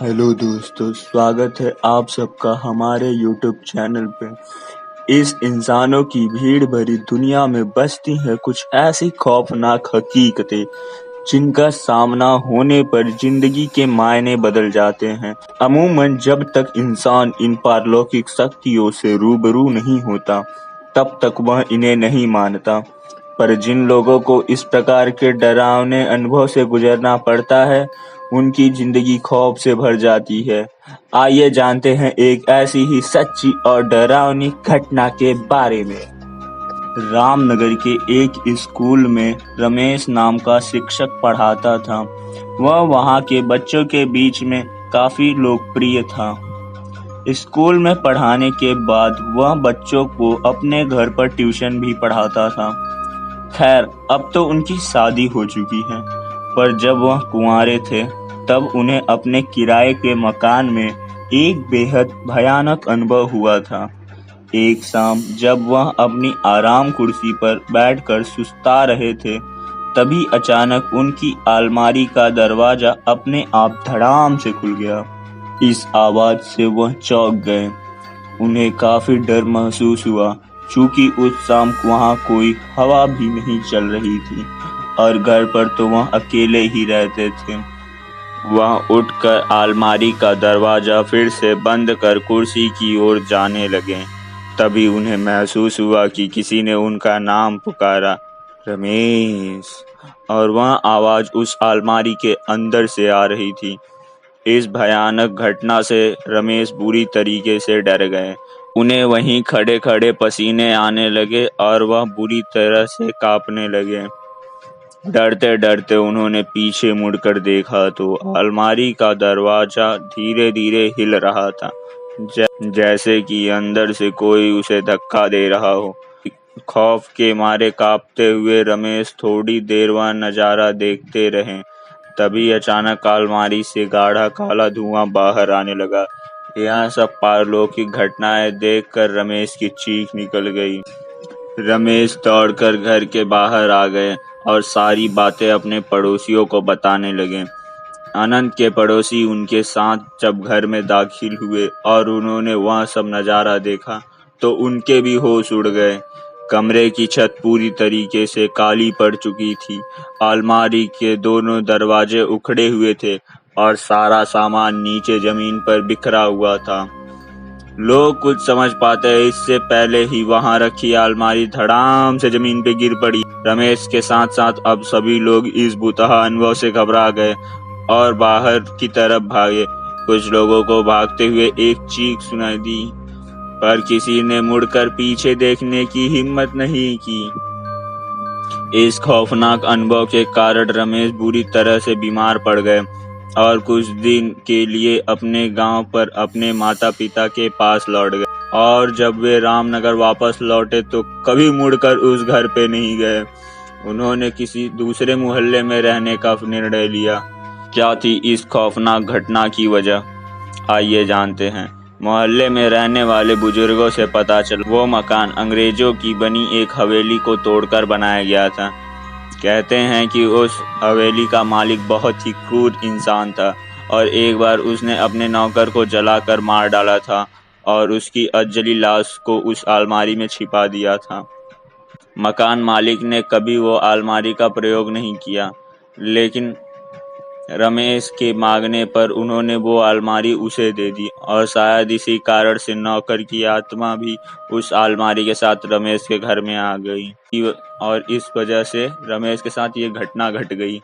Hello दोस्तों, स्वागत है आप सबका हमारे यूट्यूब चैनल पे। इस इंसानों की भीड़ भरी दुनिया में बसती हैं कुछ ऐसी खौफनाक हकीकतें जिनका सामना होने पर जिंदगी के मायने बदल जाते हैं। अमूमन जब तक इंसान इन पारलौकिक शक्तियों से रूबरू नहीं होता तब तक वह इन्हें नहीं मानता, पर जिन लोगों को इस प्रकार के डरावने अनुभव से गुजरना पड़ता है उनकी जिंदगी खौफ से भर जाती है। आइए जानते हैं एक ऐसी ही सच्ची और डरावनी घटना के बारे में। रामनगर के एक स्कूल में रमेश नाम का शिक्षक पढ़ाता था। वह वहाँ के बच्चों के बीच में काफी लोकप्रिय था। स्कूल में पढ़ाने के बाद वह बच्चों को अपने घर पर ट्यूशन भी पढ़ाता था। खैर, अब तो उनकी शादी हो चुकी है, पर जब वह कुंवारे थे तब उन्हें अपने किराए के मकान में एक बेहद भयानक अनुभव हुआ था। एक शाम जब वह अपनी आराम कुर्सी पर बैठकर सुस्ता रहे थे, तभी अचानक उनकी अलमारी का दरवाजा अपने आप धड़ाम से खुल गया। इस आवाज से वह चौंक गए। उन्हें काफी डर महसूस हुआ, चूंकि उस शाम वहाँ कोई हवा भी नहीं चल रही थी और घर पर तो वह अकेले ही रहते थे। वह उठकर अलमारी का दरवाजा फिर से बंद कर कुर्सी की ओर जाने लगे। तभी उन्हें महसूस हुआ कि किसी ने उनका नाम पुकारा, रमेश, और वह आवाज उस अलमारी के अंदर से आ रही थी। इस भयानक घटना से रमेश बुरी तरीके से डर गए। उन्हें वहीं खड़े खड़े पसीने आने लगे और वह बुरी तरह से कांपने लगे। डरते डरते उन्होंने पीछे मुड़कर देखा तो अलमारी का दरवाजा धीरे धीरे हिल रहा था, जैसे कि अंदर से कोई उसे धक्का दे रहा हो। खौफ के मारे कांपते हुए रमेश थोड़ी देर वह नजारा देखते रहे। तभी अचानक अलमारी से गाढ़ा काला धुआं बाहर आने लगा। यह सब पारलौकिक घटनाएं देखकर रमेश की चीख निकल गई। रमेश दौड़कर घर के बाहर आ गए और सारी बातें अपने पड़ोसियों को बताने लगे। अनंत के पड़ोसी उनके साथ जब घर में दाखिल हुए और उन्होंने वह सब नजारा देखा तो उनके भी होश उड़ गए। कमरे की छत पूरी तरीके से काली पड़ चुकी थी। अलमारी के दोनों दरवाजे उखड़े हुए थे और सारा सामान नीचे जमीन पर बिखरा हुआ था। लोग कुछ समझ पाते इससे पहले ही वहां रखी अलमारी धड़ाम से जमीन पे गिर पड़ी। रमेश के साथ साथ अब सभी लोग इस भूतहा अनुभव से घबरा गए और बाहर की तरफ भागे। कुछ लोगों को भागते हुए एक चीख सुनाई दी, पर किसी ने मुड़कर पीछे देखने की हिम्मत नहीं की। इस खौफनाक अनुभव के कारण रमेश बुरी तरह से बीमार पड़ गए और कुछ दिन के लिए अपने गांव पर अपने माता पिता के पास लौट गए। और जब वे रामनगर वापस लौटे तो कभी मुड़कर उस घर पे नहीं गए। उन्होंने किसी दूसरे मोहल्ले में रहने का निर्णय लिया। क्या थी इस खौफनाक घटना की वजह, आइए जानते हैं। मोहल्ले में रहने वाले बुजुर्गों से पता चला वो मकान अंग्रेजों की बनी एक हवेली को तोड़कर बनाया गया था। कहते हैं कि उस हवेली का मालिक बहुत ही क्रूर इंसान था और एक बार उसने अपने नौकर को जलाकर मार डाला था और उसकी अधजली लाश को उस अलमारी में छिपा दिया था। मकान मालिक ने कभी वो अलमारी का प्रयोग नहीं किया, लेकिन रमेश के मांगने पर उन्होंने वो अलमारी उसे दे दी और शायद इसी कारण से नौकर की आत्मा भी उस अलमारी के साथ रमेश के घर में आ गई और इस वजह से रमेश के साथ ये घटना घट गई।